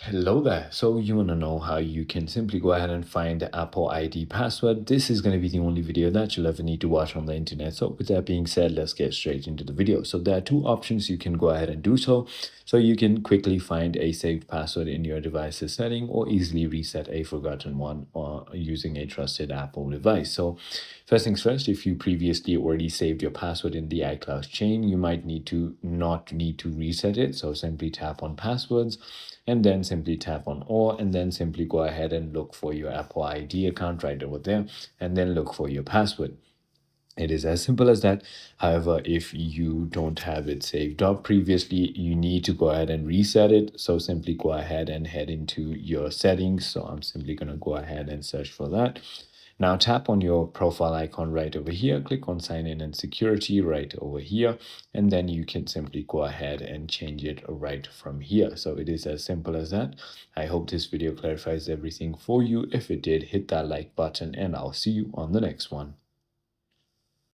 Hello there. So you want to know how you can simply go ahead and find the Apple ID password. This is going to be the only video that you'll ever need to watch on the internet. So with that being said, let's get straight into the video. So there are two options you can go ahead and do so. So you can quickly find a saved password in your device's setting or easily reset a forgotten one or using a trusted Apple device. So first things first, if you previously already saved your password in the iCloud chain, you might not need to reset it. So simply tap on passwords and then simply tap on all and then simply go ahead and look for your Apple ID account right over there and then look for your password. It is as simple as that. However, if you don't have it saved up previously, you need to go ahead and reset it. So simply go ahead and head into your settings. So I'm simply going to go ahead and search for that. Now tap on your profile icon right over here, click on sign in and security right over here, and then you can simply go ahead and change it right from here. So it is as simple as that. I hope this video clarifies everything for you. If it did, hit that like button and I'll see you on the next one.